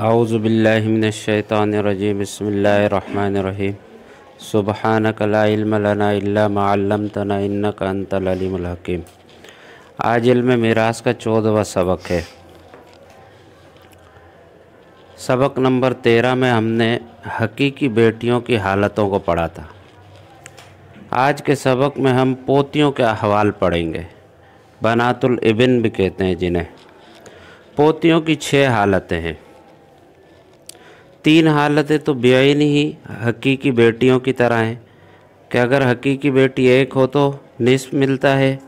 औज़ुबिल्लाहि मिनश्शैतानिर्रजीम बिस्मिल्लाहिर्रहमानिर्रहीम सुब्हानक ला इल्म लना इल्ला मा अल्लमतना इन्नका अंतल अलीमुल हकीम। आज इल्म मिरास का 14वां सबक है। सबक नंबर 13 में हमने हकीकी बेटियों की हालतों को पढ़ा था। आज के सबक में हम पोतियों के अहवाल पढ़ेंगे। बनातुल इब्न भी कहते हैं जिन्हें। पोतियों की 6 हालतें हैं। 3 हालतें तो बेईनी ही हकीकी बेटियों की तरह हैं कि अगर हकीकी बेटी एक हो तो निस्फ मिलता है,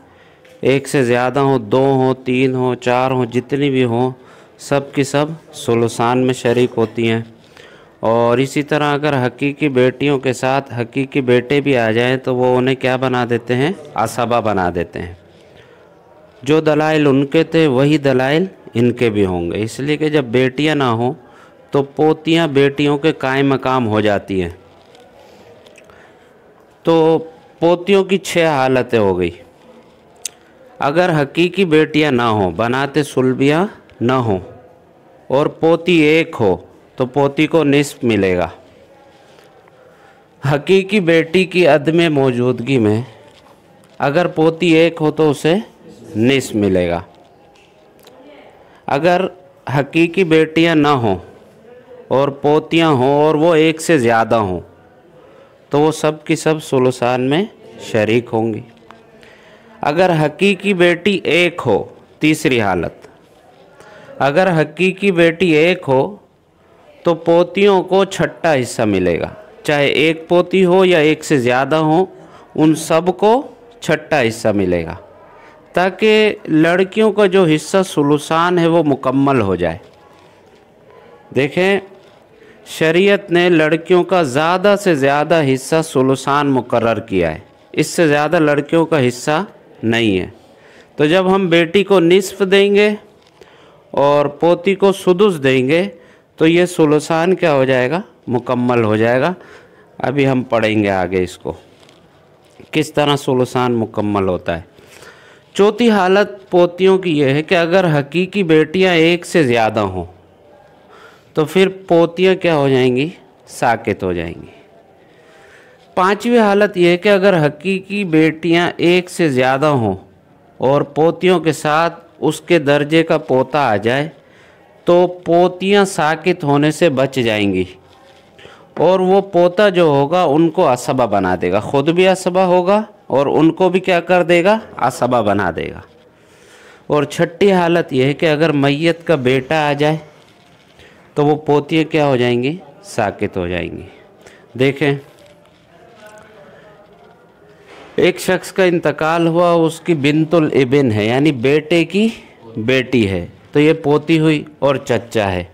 एक से ज़्यादा हो, 2 हो, 3 हो, 4 हो, जितनी भी हो सब की सब सुलुसान में शरीक होती हैं। और इसी तरह अगर हकीकी बेटियों के साथ हकीकी बेटे भी आ जाएं तो वो उन्हें क्या बना देते हैं, असबा बना देते हैं। जो दलाइल उनके थे वही दलाइल इनके भी होंगे, इसलिए कि जब बेटियां ना हो तो पोतियां बेटियों के कायम मकाम हो जाती हैं। तो पोतियों की 6 हालतें हो गई। अगर हकीकी बेटियां ना हो, बनाते सुलबियाँ ना हो और पोती एक हो तो पोती को निस्फ मिलेगा। हकीकी बेटी की अदम मौजूदगी में अगर पोती एक हो तो उसे निस्फ मिलेगा। अगर हकीकी बेटियां ना हों और पोतियां हों और वो एक से ज़्यादा हों तो वो सब की सब सुलुसान में शरीक होंगी। अगर हकीकी बेटी एक हो, तीसरी हालत, अगर हकीकी बेटी एक हो तो पोतियों को छठा हिस्सा मिलेगा। चाहे एक पोती हो या एक से ज़्यादा हो, उन सब को छठा हिस्सा मिलेगा ताकि लड़कियों का जो हिस्सा सुलुसान है वो मुकम्मल हो जाए। देखें, शरीयत ने लड़कियों का ज़्यादा से ज़्यादा हिस्सा सुलुसान मुकर्रर किया है, इससे ज़्यादा लड़कियों का हिस्सा नहीं है। तो जब हम बेटी को निस्फ देंगे और पोती को सुदुस देंगे तो ये सुलुसान क्या हो जाएगा, मुकम्मल हो जाएगा। अभी हम पढ़ेंगे आगे इसको किस तरह सुलुसान मुकम्मल होता है। चौथी हालत पोतियों की यह है कि अगर हकीकी बेटियां एक से ज़्यादा हों तो फिर पोतियां क्या हो जाएंगी, साकित हो जाएंगी। 5वीं हालत यह है कि अगर हकीकी बेटियां एक से ज़्यादा हों और पोतियों के साथ उसके दर्जे का पोता आ जाए तो पोतियां साकित होने से बच जाएंगी और वो पोता जो होगा उनको असबा बना देगा, ख़ुद भी असबा होगा और उनको भी क्या कर देगा, असबा बना देगा। और 6ठी हालत यह है कि अगर मैयत का बेटा आ जाए तो वो पोतियाँ क्या हो जाएंगी, साकित हो जाएंगी। देखें, एक शख्स का इंतकाल हुआ, उसकी बिनतुल इब्न है यानी बेटे की बेटी है, तो ये पोती हुई और चच्चा है।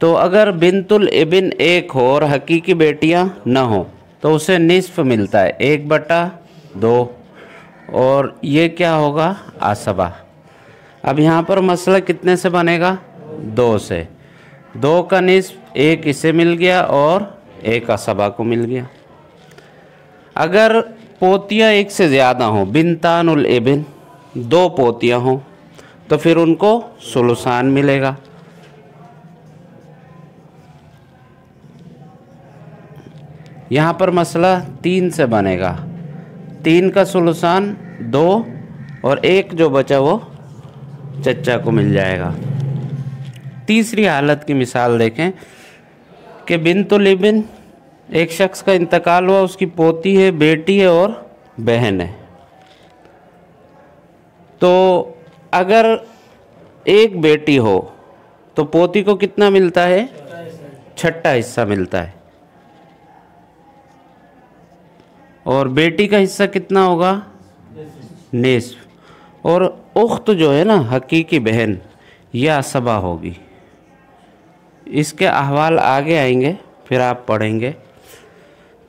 तो अगर बिनतुल इब्न एक हो और हकीकी बेटियां न हो तो उसे निस्फ मिलता है, 1/2, और ये क्या होगा, असबा। अब यहाँ पर मसला कितने से बनेगा, 2 से। 2 का निस्फ 1 इसे मिल गया और 1 असबा को मिल गया। अगर पोतियाँ एक से ज़्यादा हों, बिनतानुल इब्न 2 पोतियाँ हों तो फिर उनको सुलुसान मिलेगा। यहाँ पर मसला 3 से बनेगा। 3 का सुलुसान 2 और 1 जो बचा वो चच्चा को मिल जाएगा। तीसरी हालत की मिसाल देखें कि बिनतुल इब्न, एक शख्स का इंतकाल हुआ, उसकी पोती है, बेटी है और बहन है। तो अगर एक बेटी हो तो पोती को कितना मिलता है, छठा हिस्सा मिलता है। और बेटी का हिस्सा कितना होगा, निस्फ। और उख्त जो है ना, हकीकी बहन, यह असबा होगी। इसके अहवाल आगे आएंगे, फिर आप पढ़ेंगे।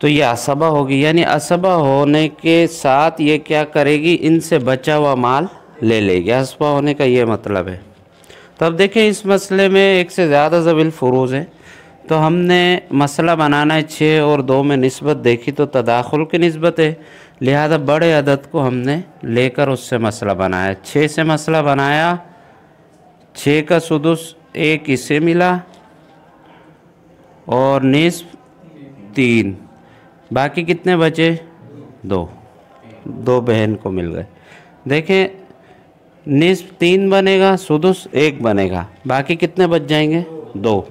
तो ये असबा होगी, यानी असबा होने के साथ ये क्या करेगी, इनसे बचा हुआ माल ले लेगी। असबा होने का ये मतलब है। तो अब देखें, इस मसले में एक से ज़्यादा ज़वील फ़ुरूज़ है, तो हमने मसला बनाना है 6 और 2 में निस्बत देखी तो तदाखुल की निस्बत है, लिहाजा बड़े अदद को हमने लेकर उससे मसला बनाया। 6 से मसला बनाया, 6 का सुदुस 1 इसे मिला और निस्फ 3, बाकी कितने बचे? 2, 2 बहन को मिल गए। देखें निस्फ 3 बनेगा, सुदुस 1 बनेगा, बाकी कितने बच जाएंगे? 2,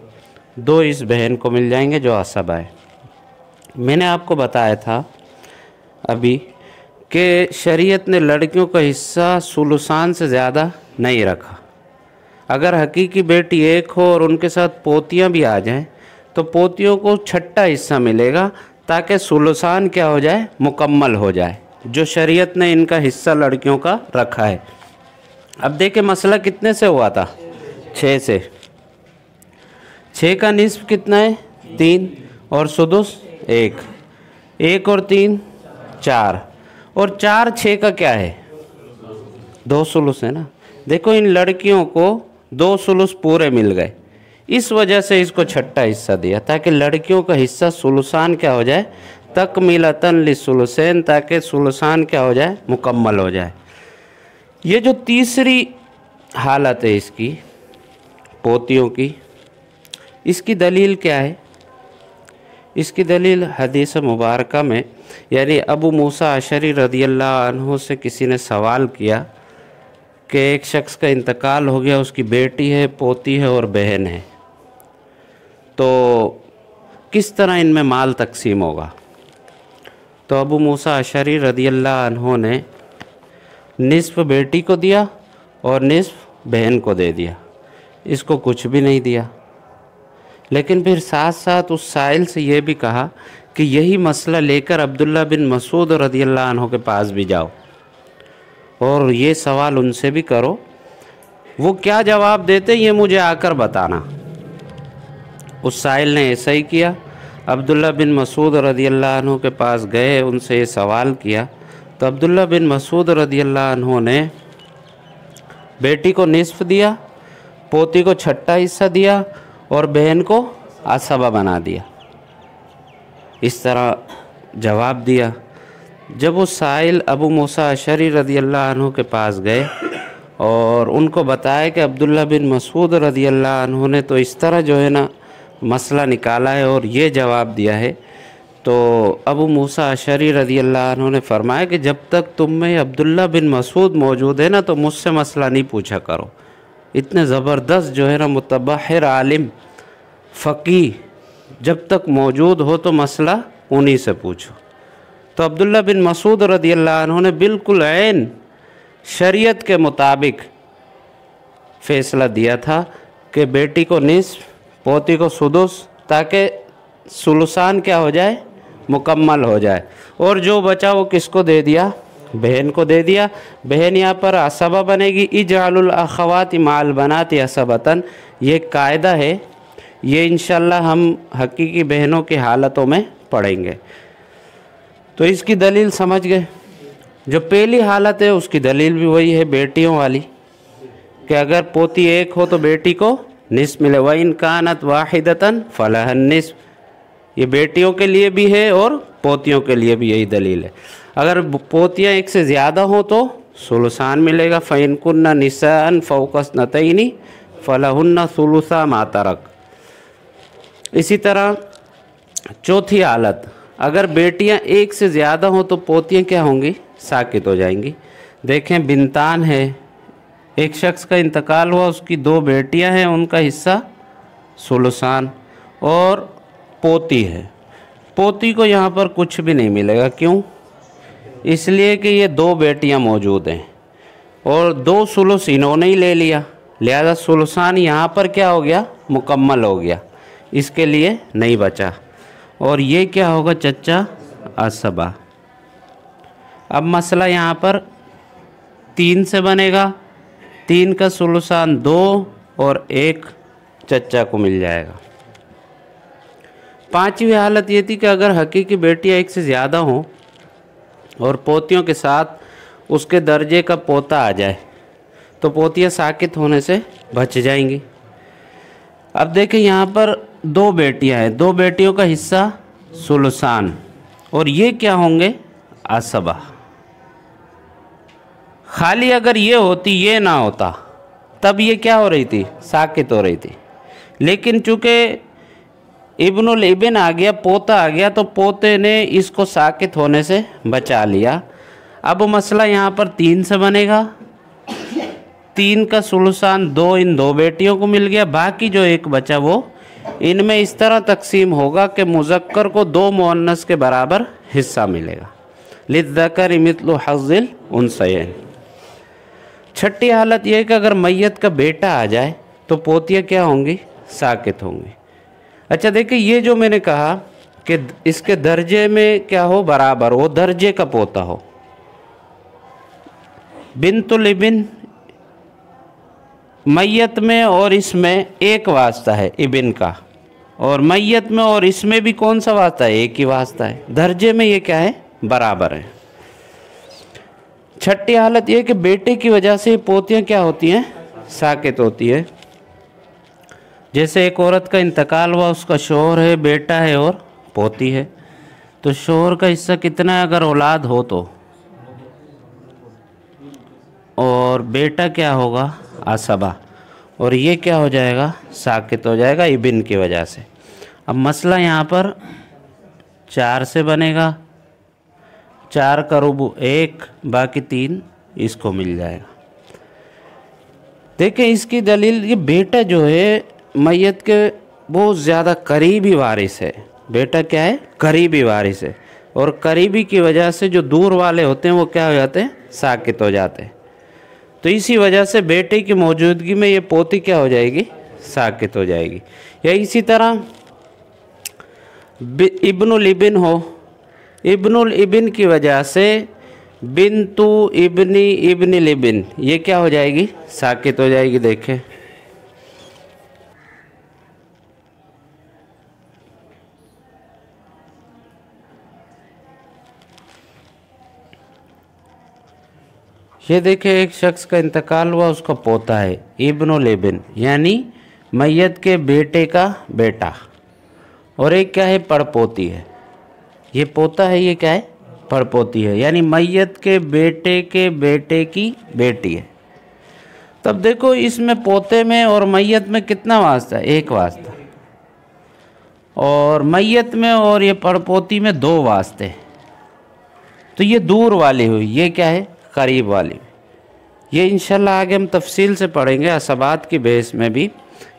2 इस बहन को मिल जाएंगे जो असबा है। मैंने आपको बताया था अभी कि शरीयत ने लड़कियों का हिस्सा सुलुसान से ज़्यादा नहीं रखा। अगर हकीकी बेटी 1 हो और उनके साथ पोतियां भी आ जाएं तो पोतियों को छठा हिस्सा मिलेगा, ताकि सुलुसान क्या हो जाए? मुकम्मल हो जाए, जो शरीयत ने इनका हिस्सा लड़कियों का रखा है। अब देखिए मसला कितने से हुआ था? 6 से। 6 का निस्फ कितना है? 3, और सुदुस 1, 1 और 3 4, और 4 6 का क्या है? 2 सुलुस है ना। देखो इन लड़कियों को 2 सुलुस पूरे मिल गए, इस वजह से इसको छठा हिस्सा दिया, ताकि लड़कियों का हिस्सा सुलुसान क्या हो जाए? तकमीलतन लिसुलुसैन, ताकि सुलुसान क्या हो जाए? मुकम्मल हो जाए। ये जो तीसरी हालत है इसकी, पोतियों की, इसकी दलील क्या है? इसकी दलील हदीस मुबारका में, यानी अबू मूसा अशरी रदियल्लाहु अन्हु से किसी ने सवाल किया कि एक शख्स का इंतकाल हो गया, उसकी बेटी है, पोती है और बहन है, तो किस तरह इनमें माल तकसीम होगा? तो अबू मूसा अशरी रदियल्लाहु अन्हु ने निस्फ बेटी को दिया और निस्फ बहन को दे दिया, इसको कुछ भी नहीं दिया। लेकिन फिर साथ साथ उस साइल से ये भी कहा कि यही मसला लेकर अब्दुल्ला बिन मसूद रदियल्लाहु अन्हु के पास भी जाओ और ये सवाल उनसे भी करो, वो क्या जवाब देते ये मुझे आकर बताना। उस साइल ने ऐसा ही किया। अब्दुल्ला बिन मसूद रदियल्लाहु अन्हु के पास गए, उनसे ये सवाल किया, तो अब्दुल्ला बिन मसूद रदियल्लाहु अन्हु ने बेटी को निस्फ दिया, पोती को छठा हिस्सा दिया और बहन को असबा बना दिया। इस तरह जवाब दिया। जब वो साइल अबू मूसा अशरी रदियल्लाहु अन्हु के पास गए और उनको बताया कि अब्दुल्ला बिन मसूद रदियल्लाहु अन्हु ने तो इस तरह जो है ना मसला निकाला है और ये जवाब दिया है, तो अबू मूसा अशरी रदियल्लाहु अन्हु ने फरमाया कि जब तक तुम में अब्दुल्ला बिन मसूद मौजूद है ना, तो मुझसे मसला नहीं पूछा करो। इतने ज़बरदस्त जो है ना मुतबहिर आलिम फ़कीह जब तक मौजूद हो तो मसला उन्हीं से पूछो। तो अब्दुल्ला बिन मसूद रदियल्लाहु अन्हु ने बिल्कुल ऐन शरीयत के मुताबिक फ़ैसला दिया था कि बेटी को निस्फ, पोती को सुदुस, ताकि सुलुसान क्या हो जाए? मुकम्मल हो जाए। और जो बचा वो किसको दे दिया? बहन को दे दिया। बहन यहाँ पर असबा बनेगी। इजअलुल अखवाति माल बनाति असबतन, ये कायदा है, ये इंशाल्लाह हम हकीकी बहनों की हालतों में पढ़ेंगे। तो इसकी दलील समझ गए। जो पहली हालत है उसकी दलील भी वही है बेटियों वाली, कि अगर पोती 1 हो तो बेटी को निस्फ मिले। व इन कानत वाहिदतन फलहन निस्फ, ये बेटियों के लिए भी है और पोतियों के लिए भी यही दलील है। अगर पोतियाँ 1 से ज़्यादा हो तो सुलुसान मिलेगा। फ़इन कुन्ना निसान फ़ौक़स नतैनी फ़लहुन्ना सुलुसा मा तरक। इसी तरह चौथी हालत, अगर बेटियां 1 से ज़्यादा हों तो पोतियां क्या होंगी? साकित हो जाएंगी। देखें बिनतान है, एक शख्स का इंतकाल हुआ, उसकी 2 बेटियां हैं, उनका हिस्सा सुलुसान, और पोती है। पोती को यहाँ पर कुछ भी नहीं मिलेगा। क्यों? इसलिए कि ये 2 बेटियां मौजूद हैं और 2 सुलुस इन्होंने ही ले लिया, लिहाजा सुलुसान यहाँ पर क्या हो गया? मुकम्मल हो गया, इसके लिए नहीं बचा। और ये क्या होगा? चच्चा असबा। अब मसला यहाँ पर 3 से बनेगा। 3 का सुलुसान 2 और 1 चच्चा को मिल जाएगा। 5वीं हालत ये थी कि अगर हकीकी बेटियाँ 1 से ज़्यादा हों और पोतियों के साथ उसके दर्जे का पोता आ जाए तो पोतियाँ साकित होने से बच जाएंगी। अब देखें यहाँ पर 2 बेटियाँ हैं, 2 बेटियों का हिस्सा सुलुसान, और ये क्या होंगे? असबा। खाली अगर ये होती, ये ना होता, तब ये क्या हो रही थी? साकित हो रही थी। लेकिन चूँकि इब्नुल इबिन आ गया, पोता आ गया, तो पोते ने इसको साकित होने से बचा लिया। अब मसला यहाँ पर 3 से बनेगा। 3 का सुलसान 2 इन 2 बेटियों को मिल गया, बाकी जो एक बचा वो इनमें इस तरह तकसीम होगा कि मुज़क्कर को 2 मुअन्नस के बराबर हिस्सा मिलेगा। लिज़्ज़करि मिस्लु हज़्ज़िल उन्सयैन। छठी हालत यह है कि अगर मैयत का बेटा आ जाए तो पोतियाँ क्या होंगी? साकित होंगी। अच्छा देखिए, ये जो मैंने कहा कि इसके दर्जे में क्या हो? बराबर हो, दर्जे का पोता हो। बिन्तुल इबिन मैयत में और इसमें एक वास्ता है इबिन का, और मैयत में और इसमें भी कौन सा वास्ता है? एक ही वास्ता है। दर्जे में ये क्या है? बराबर है। छठी हालत ये कि बेटे की वजह से पोतियाँ क्या होती हैं? साकित होती है। जैसे एक औरत का इंतकाल हुआ, उसका शोहर है, बेटा है और पोती है, तो शोहर का हिस्सा कितना है अगर औलाद हो तो? और बेटा क्या होगा? आसबा। और ये क्या हो जाएगा? साकित हो जाएगा इबिन की वजह से। अब मसला यहाँ पर 4 से बनेगा। 4 का रुबु 1, बाकी 3 इसको मिल जाएगा। देखिए इसकी दलील, ये बेटा जो है मैयत के बहुत ज़्यादा करीबी वारिस है। बेटा क्या है? करीबी वारिस है, और करीबी की वजह से जो दूर वाले होते हैं वो क्या हो जाते हैं? साकित हो जाते हैं। तो इसी वजह से बेटे की मौजूदगी में ये पोती क्या हो जाएगी? साकित हो जाएगी। या इसी तरह इब्नुल इबिन हो, इब्नुल इबिन की वजह से बिन्तु इब्नी इब्निल इबिन ये क्या हो जाएगी? साकित हो जाएगी। देखें ये देखें, एक शख्स का इंतकाल हुआ, उसका पोता है इब्नुल इबिन, यानी मैयत के बेटे का बेटा, और एक क्या है? पड़पोती है। ये पोता है, ये क्या है? पड़पोती है, यानी मैयत के बेटे की बेटी है। तब देखो इसमें पोते में और मैयत में कितना वास्ता है? एक वास्ता। और मैयत में और ये पड़पोती में 2 वास्ते। तो ये दूर वाली हुई, ये क्या है? करीब वाली। ये इंशाल्लाह आगे हम तफसील से पढ़ेंगे असबात की बेस में भी,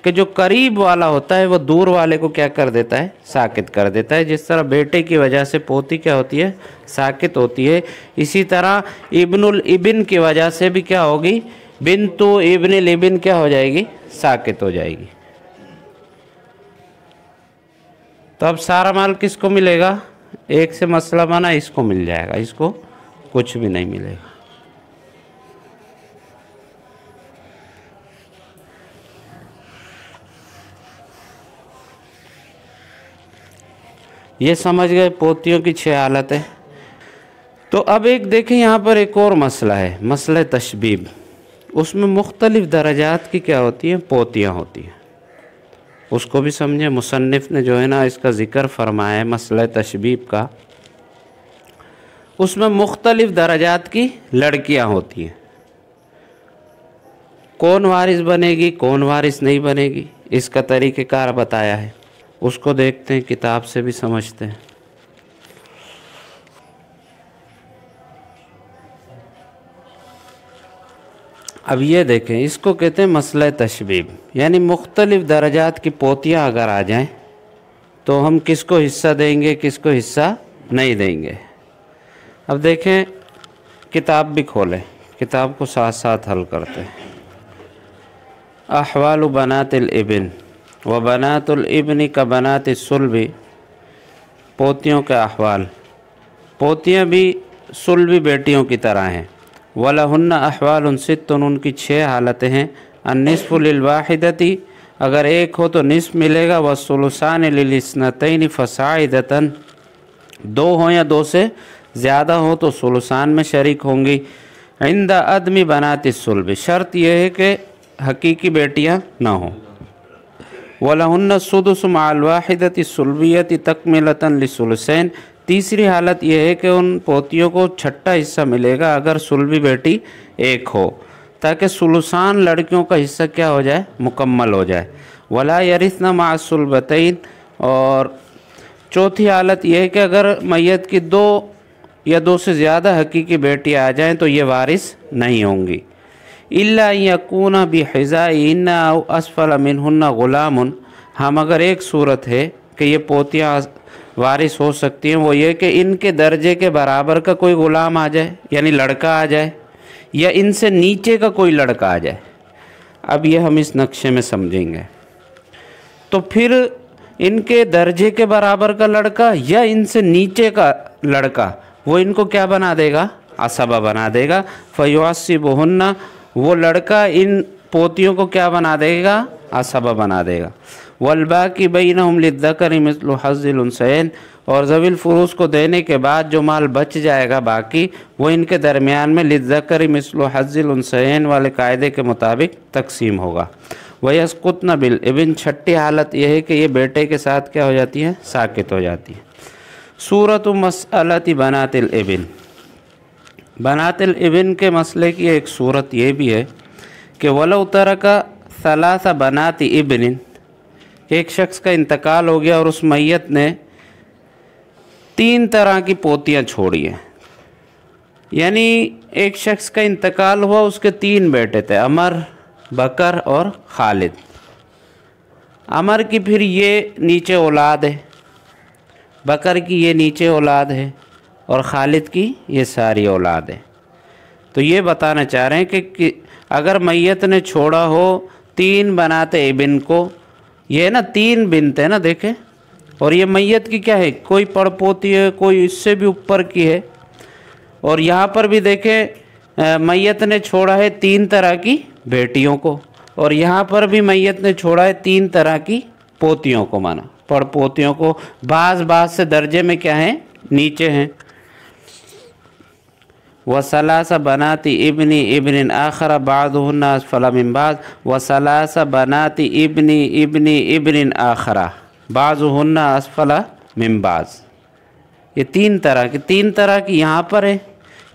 कि जो करीब वाला होता है वो दूर वाले को क्या कर देता है? साकित कर देता है। जिस तरह बेटे की वजह से पोती क्या होती है? साकित होती है। इसी तरह इब्नुल इबिन की वजह से भी क्या होगी? बिन्तु इब्निल इबिन क्या हो जाएगी? साकित हो जाएगी। तो अब सारा माल किसको मिलेगा? एक से मसला बना, इसको मिल जाएगा, इसको कुछ भी नहीं मिलेगा। ये समझ गए पोतियों की 6 हालत है। तो अब एक देखें यहाँ पर एक और मसला है, मसला तशबीब। उसमें मुख्तलिफ दराजात की क्या होती हैं? पोतियाँ होती हैं। उसको भी समझे। मुसन्निफ़ ने जो है ना इसका ज़िक्र फरमाया है मसला तशबीब का। उसमें मुख्तलिफ दराजात की लड़कियाँ होती हैं। कौन वारिस बनेगी, कौन वारिस नहीं बनेगी, इसका तरीक़ेकार बताया है। उसको देखते हैं, किताब से भी समझते हैं। अब ये देखें, इसको कहते हैं मसला तशबीब, यानी मुख्तलिफ दराजात की पोतियाँ अगर आ जाएं तो हम किसको हिस्सा देंगे, किसको हिस्सा नहीं देंगे। अब देखें, किताब भी खोलें, किताब को साथ साथ हल करते हैं। अहवाल बनातिल इबिन व बनातुल इब्नी का बनात सुल्बी, पोतियों के अहवाल। पोतियाँ भी सुल्बी बेटियों की तरह हैं। वलहुन्ना अहवाल सित्तुन, उनकी 6 हालतें हैं। अन्निस्फु लिल वाहिदती, अगर एक हो तो निस्फ मिलेगा। वसुलुसान लिल इस्नतैन फसाइदतन, 2 हो या 2 से ज़्यादा हो तो सुलुसान में शरीक होंगी। इंद अदमी बनाती सुल्बी, शर्त यह है कि हकीकी बेटियाँ ना हों। वलहुन्ना सुदुस माल वाहिदती सुल्बियती तकमिलतन लिसुलसैन, तीसरी हालत यह है कि उन पोतियों को 6ठा हिस्सा मिलेगा अगर सुल्बी बेटी एक हो, ताकि सुलुसान लड़कियों का हिस्सा क्या हो जाए? मुकम्मल हो जाए। वला यरिथना मा सुल्बतैन, और चौथी हालत यह है कि अगर मैयत की 2 या 2 से ज़्यादा हकीकी बेटियाँ आ जाएं तो ये वारिस नहीं होंगी। इल्ला यकूना बिहिज़ाइहिन्ना औ अस्फल मिनहुन्ना गुलामुन। हम अगर एक सूरत है कि ये पोतियाँ वारिस हो सकती हैं, वो ये कि इनके दर्जे के बराबर का कोई ग़ुलाम आ जाए, यानी लड़का आ जाए, या इनसे नीचे का कोई लड़का आ जाए। अब ये हम इस नक्शे में समझेंगे। तो फिर इनके दर्जे के बराबर का लड़का या इनसे नीचे का लड़का, वो इनको क्या बना देगा? असबा बना देगा। फ़युअस्सिबुहुन्ना, वो लड़का इन पोतियों को क्या बना देगा? असबा बना देगा। वल्बाकी बैनहुम लिज़्ज़करि मिस्लु हज़्ज़िल उन्सयैन, और ज़विल फ़ुरूज़ को देने के बाद जो माल बच जाएगा बाकी, वो इनके दरमियान में लिज़्ज़करि मिस्लु हज़्ज़िल उन्सयैन वाले कायदे के मुताबिक तकसीम होगा। वयस्कुतना बिल इबिन, छठी हालत यह है कि ये बेटे के साथ क्या हो जाती है? साकित हो जाती है। सूरत मसअलति बनातिल इबिन, बनातिल इबिन के मसले की एक सूरत ये भी है कि वलौ तरका सलासा बनाति इबिन, एक शख्स का इंतकाल हो गया और उस मैयत ने 3 तरह की पोतियाँ छोड़ी हैं। यानी एक शख्स का इंतकाल हुआ, उसके 3 बेटे थे, अमर, बकर और खालिद। अमर की फिर ये नीचे औलाद है, बकर की ये नीचे औलाद है, और खालिद की ये सारी औलाद है। तो ये बताना चाह रहे हैं कि अगर मैयत ने छोड़ा हो 3 बनाते इबिन को, ये ना 3 बिनते हैं ना, देखें, और ये मैयत की क्या है? कोई पड़पोती है, कोई इससे भी ऊपर की है। और यहाँ पर भी देखें मैयत ने छोड़ा है 3 तरह की बेटियों को, और यहाँ पर भी मैयत ने छोड़ा है 3 तरह की पोतियों को, माना पड़पोतियों को। बाज़ से दर्जे में क्या हैं? नीचे हैं। वसलासा बनाती इब्नी इब्निन आखरा बादुहुन्ना अस्फला मिन बाज़, वसलासा बनाती इब्नी इब्नी इब्निन आखरा बाज़ुहुन्ना अस्फला मिन बाज़। ये 3 तरह की यहाँ पर है,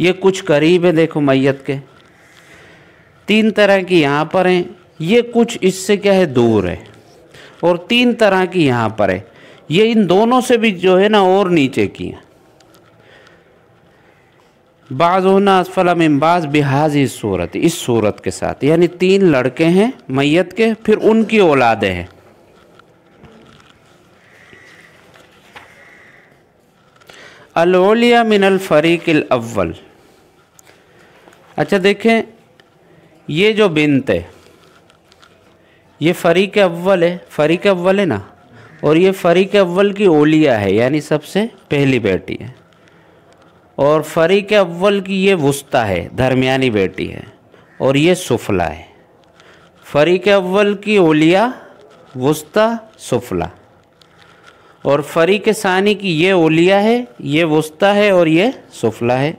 ये कुछ करीब है, देखो मैयत के 3 तरह की यहाँ पर हैं, ये कुछ इससे क्या है? दूर है। और 3 तरह की यहाँ पर है, ये इन दोनों से भी जो है ना और नीचे की हैं। बाज़ुहुन्ना अस्फला मिन बाज़ बिहाज़ी सूरत, इस सूरत के साथ, यानी 3 लड़के हैं मैयत के, फिर उनकी औलादें हैं। अल-उलिया मिनल फ़रीक़िल अव्वल। अच्छा देखें, ये जो बिन्त है ये फ़रीक़ अव्वल है, फ़रीक़ अव्वल है ना, और ये फ़रीक़ अव्वल की औलिया है, यानी सबसे पहली बेटी है। और फ़रीक़ अव्वल की ये वुस्ता है, दरमियानी बेटी है, और ये सुफला है। फ़रीक़ अव्वल की औलिया, वुस्ता, सुफला। और फ़रीक़ सानी की ये औलिया है, ये वुस्ता है और ये सुफला है।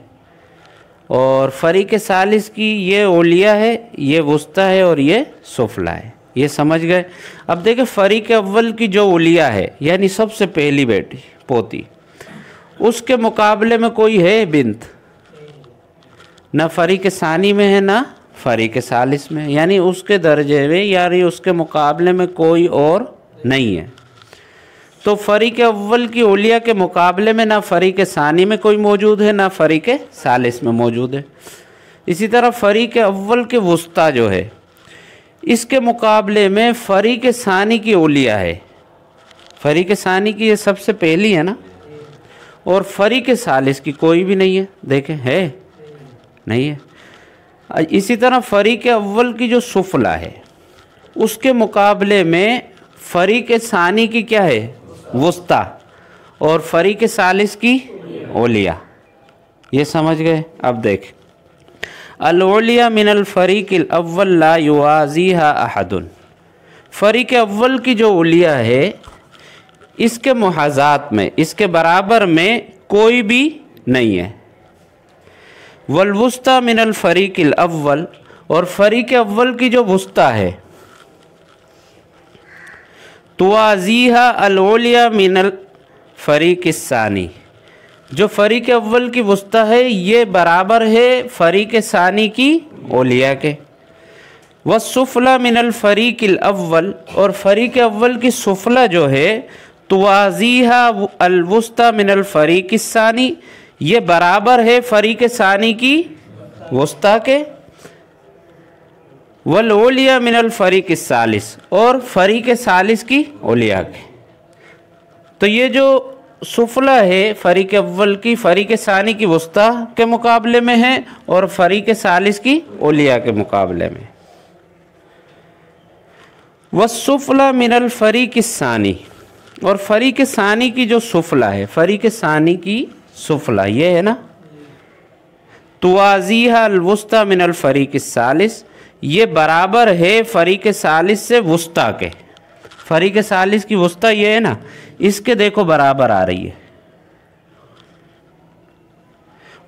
और फ़रीक़ सालिस की ये औलिया है, ये वुस्ता है और ये सुफला है। ये समझ गए? अब देखें, फ़रीक़ अव्वल की जो औलिया है, यानी सबसे पहली बेटी पोती, उसके मुकाबले में कोई है बिन्त? ना फ़रीक़ सानी में है ना फ़रीक़ सालिस में, यानी उसके दर्जे में, यानी उसके मुकाबले में कोई और नहीं है। तो फ़रीक़ अव्वल की औलिया के मुकाबले में ना फ़रीक़ सानी में कोई मौजूद है, ना फ़रीक़ सालिस में मौजूद है। इसी तरह फ़रीक़ अव्वल के वुस्ता जो है, इसके मुकाबले में फ़रीक़ सानी की औलिया है। फ़रीक़ सानी की ये सबसे पहली है ना, और फ़रीक़ सालिस की कोई भी नहीं है। देखें, है नहीं है। इसी तरह फ़रीक़ अव्वल की जो सुफला है, उसके मुकाबले में फ़रीक़ सानी की क्या है? वुस्ता, और फ़रीक़ सालिस की औलिया। ये समझ गए? अब देख, अल-उलिया मिनल फ़रीक़िल अव्वल ला युवाज़ीहा अहदुन। फ़रीक़ अव्वल की जो औलिया है, इसके मुहाज़ात में, इसके बराबर में कोई भी नहीं है। वल वुस्ता मिनल फ़रीक़िल अव्वल, और फ़रीक़ अव्वल की जो वुस्ता है, तुआज़ीहा अल-उलिया मिनल फ़रीक़ सानी। जो फ़रीक़ अव्वल की वुस्ता है, ये बराबर है फ़रीक़ सानी की औलिया के। वस्सुफ़ला मिनल फ़रीक़िल अव्वल, और फ़रीक़ अव्वल की सुफ़ला जो है, तुवाज़ीहा अलवुस्ता मिनल फ़रीक़ सानी, ये बराबर है फ़रीक़ सानी की वुस्ता के, वल ओलिया मिनल फ़रीक़ सालिस, और फ़रीक़ सालिस की ओलिया के। तो ये जो सुफला है फ़रीक़ अव्वल की फ़रीक़ सानी की वुस्ता के मुकाबले में है और फ़रीक़ सालिस की ओलिया के मुकाबले में। वस्सुफला मिनल फ़रीक़ सानी, और फ़रीक़ सानी की जो सुफला है, फ़रीक़ सानी की सुफला ये है ना, तुवाज़ीहा अलवुस्ता मिनल फ़रीक़ सालिस, ये बराबर है फ़रीक़ सालिस से वुस्ता के। फ़रीक़ सालिस की वुस्ता ये है ना, इसके देखो बराबर आ रही है।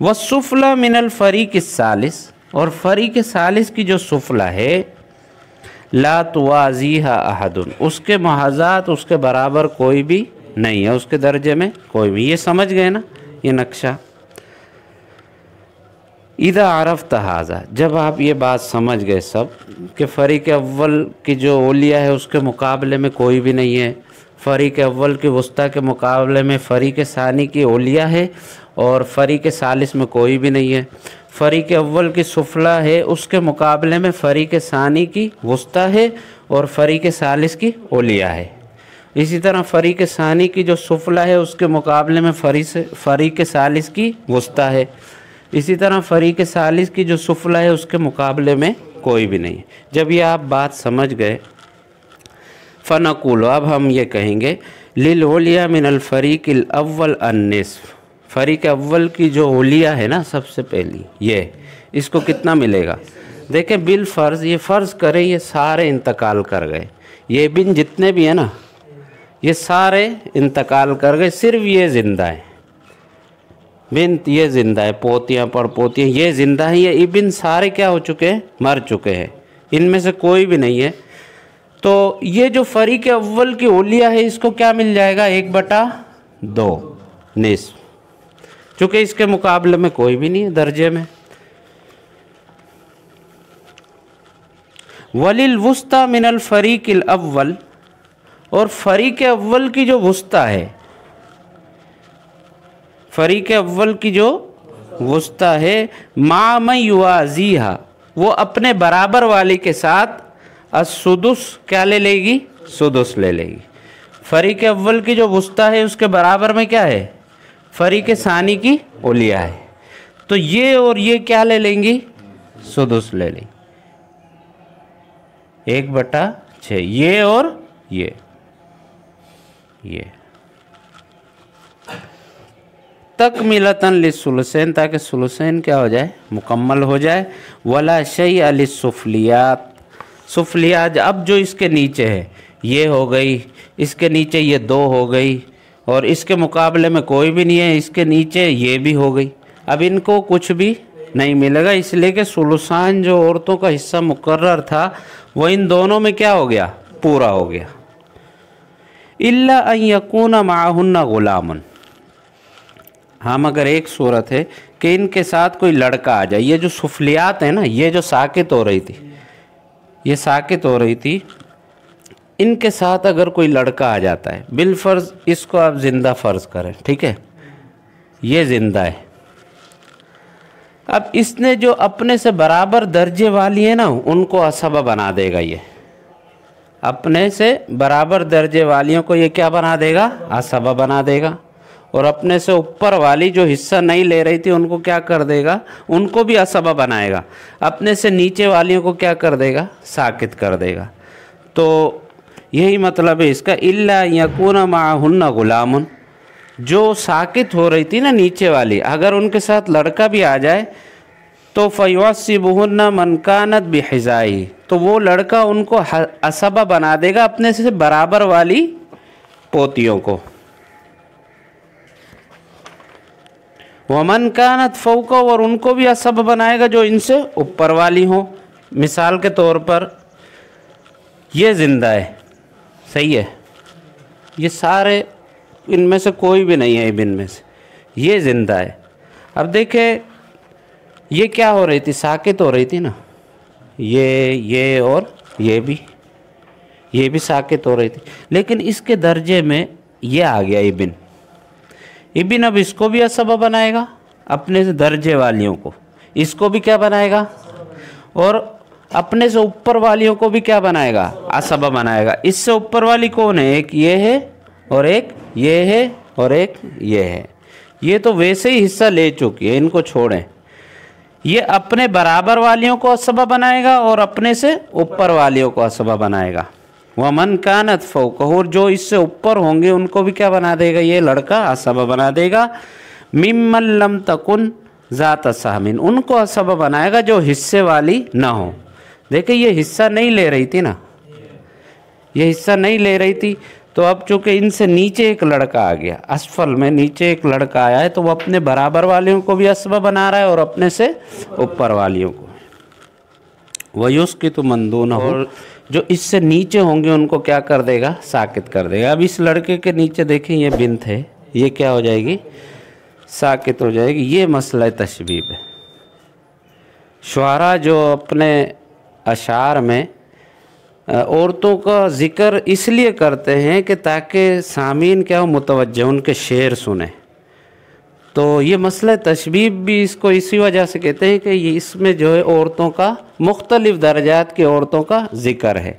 वस्सुफला मिनल फ़रीक़ सालिस, और फ़रीक़ सालिस की जो सुफला है, ला तुवाज़ीहा अहदुन, उसके मुहाज़ात उसके बराबर कोई भी नहीं है, उसके दर्जे में कोई भी। ये समझ गए ना ये नक्शा। इदा अरफ़्त हाज़ा, जब आप ये बात समझ गए सब कि फ़रीक़ अव्वल की जो ओलिया है उसके मुकाबले में कोई भी नहीं है, फ़रीक़ अव्वल की वुस्ता के मुकाबले में फ़रीक़ सानी की ओलिया है और फ़रीक़ सालिस में कोई भी नहीं है, फ़रीक़ अव्वल की सुफला है उसके मुकाबले में फ़रीक़ सानी की वुस्ता है और फ़रीक़ सालिस की ओलिया है। इसी तरह फ़रीक़ सानी की जो सुफला है उसके मुकाबले में फ़रीक़ सालिस की वुस्ता है। इसी तरह फ़रीक़ सालिस की जो सुफला है उसके मुकाबले में कोई भी नहीं है। जब ये आप बात समझ गए, फ़नक़ूल, अब हम ये कहेंगे, लिल ओलिया मिनल फ़रीक़िल अव्वल अन्निस्फ़, फ़रीक़ अव्वल की जो ओलिया है ना सबसे पहली, ये इसको कितना मिलेगा? देखें बिल फ़र्ज़, ये फ़र्ज़ करें ये सारे इंतकाल कर गए, ये बिन जितने भी हैं ना ये सारे इंतकाल कर गए, सिर्फ ये ज़िंदा है। बिन्त ये ज़िंदा है, पोतियाँ पड़पोतियाँ ये ज़िंदा है, ये इबिन सारे क्या हो चुके हैं? मर चुके हैं, इनमें से कोई भी नहीं है। तो ये जो फ़रीक़ अव्वल की ओलिया है इसको क्या मिल जाएगा? 1/2 निस्फ़, चूँकि इसके मुकाबले में कोई भी नहीं है दर्जे में। वलिल वुस्ता मिनल फ़रीक़िल अव्वल, और फ़रीक़ अव्वल की जो वुस्ता है, फ़रीक़ अव्वल की जो वुस्ता है, मा मन युवाज़ीहा, वो अपने बराबर वाली के साथ असुदुस क्या ले लेगी? सुदुस ले लेगी। फ़रीक़ अव्वल की जो वुस्ता है उसके बराबर में क्या है? फ़रीक़ सानी की ओलिया है। तो ये और ये क्या ले लेंगी? सुदुस ले लेंगी, 1/6, ये और ये तकमिलतन लिस्सुलसैन, ताकि सुलसैन क्या हो जाए? मुकम्मल हो जाए। वला शैअ लिस्सुफ़लियात, सुफ़लियात अब जो इसके नीचे है ये हो गई, इसके नीचे ये 2 हो गई और इसके मुकाबले में कोई भी नहीं है, इसके नीचे ये भी हो गई। अब इनको कुछ भी नहीं मिलेगा, इसलिए कि सुलसान जो औरतों का हिस्सा मुकर्रर था वो इन दोनों में क्या हो गया? पूरा हो गया। इल्ला अन यकूना माहुन्ना गुलामुन, हाँ मगर एक सूरत है कि इनके साथ कोई लड़का आ जाए। ये जो सुफलियात है ना, ये जो साकित हो रही थी, ये साकित हो रही थी, इनके साथ अगर कोई लड़का आ जाता है, बिल फ़र्ज़ इसको आप ज़िंदा फ़र्ज़ करें, ठीक है, ये ज़िंदा है। अब इसने जो अपने से बराबर दर्जे वाली है ना उनको असबा बना देगा, ये अपने से बराबर दर्जे वालियों को ये क्या बना देगा? असबा बना देगा। और अपने से ऊपर वाली जो हिस्सा नहीं ले रही थी उनको क्या कर देगा? उनको भी असबा बनाएगा। अपने से नीचे वालियों को क्या कर देगा? साकित कर देगा। तो यही मतलब है इसका, इल्ला यकूना माहुन्ना गुलामुन, जो साकित हो रही थी ना नीचे वाली, अगर उनके साथ लड़का भी आ जाए तो फ़युअस्सिबुहुन्ना मन कानत बिहिज़ाई, तो वो लड़का उनको असबा बना देगा अपने से बराबर वाली पोतियों को। वमन कानत फ़ौक़ा, और उनको भी असबा बनाएगा जो इनसे ऊपर वाली हो। मिसाल के तौर पर ये ज़िंदा है, सही है, ये सारे इनमें से कोई भी नहीं है, इनमें से ये ज़िंदा है। अब देखें ये क्या हो रही थी? साकित हो रही थी ना, ये और ये भी साकित हो रही थी, लेकिन इसके दर्जे में ये आ गया इबिन। इबिन अब इसको भी असबा बनाएगा अपने से दर्जे वालियों को, इसको भी क्या बनाएगा, और अपने से ऊपर वालियों को भी क्या बनाएगा, असबा बनाएगा। इससे ऊपर वाली कौन है, एक ये है और एक ये है और एक ये है। ये तो वैसे ही हिस्सा ले चुकी है, इनको छोड़ें। ये अपने बराबर वालियों को असबा बनाएगा और अपने से ऊपर वालियों को असबा बनाएगा। वमन कानत फौकहू, जो इससे ऊपर होंगे उनको भी क्या बना देगा, ये लड़का असबा बना देगा। मिम्मन लम तकुन ज़ात सामिन, उनको असबा बनाएगा जो हिस्से वाली ना हो। देखिए ये हिस्सा नहीं ले रही थी ना, ये हिस्सा नहीं ले रही थी, तो अब चूंकि इनसे नीचे एक लड़का आ गया, असफल में नीचे एक लड़का आया है, तो वो अपने बराबर वालियों को भी असबा बना रहा है और अपने से ऊपर वालियों को। वयुस की तो मंदून हो, जो इससे नीचे होंगे उनको क्या कर देगा, साकित कर देगा। अब इस लड़के के नीचे देखें ये बिन्त है, ये क्या हो जाएगी, साकित हो जाएगी। ये मसला तशबीब है। शुआरा जो अपने अशार में औरतों का ज़िक्र इसलिए करते हैं कि ताकि सामीन क्या हो, मुतवज्जह, उनके शेर सुने। तो ये मसला तशबीब भी इसको इसी वजह से कहते हैं कि ये इसमें जो है औरतों का मुख्तलिफ़ दर्जात की औरतों का ज़िक्र है,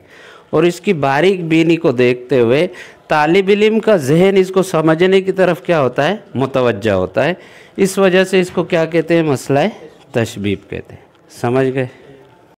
और इसकी बारीक बीनी को देखते हुए तालिब इल्म का जहन इसको समझने की तरफ क्या होता है, मुतवज्जह होता है। इस वजह से इसको क्या कहते हैं, मसला तशबीब कहते हैं। समझ गए।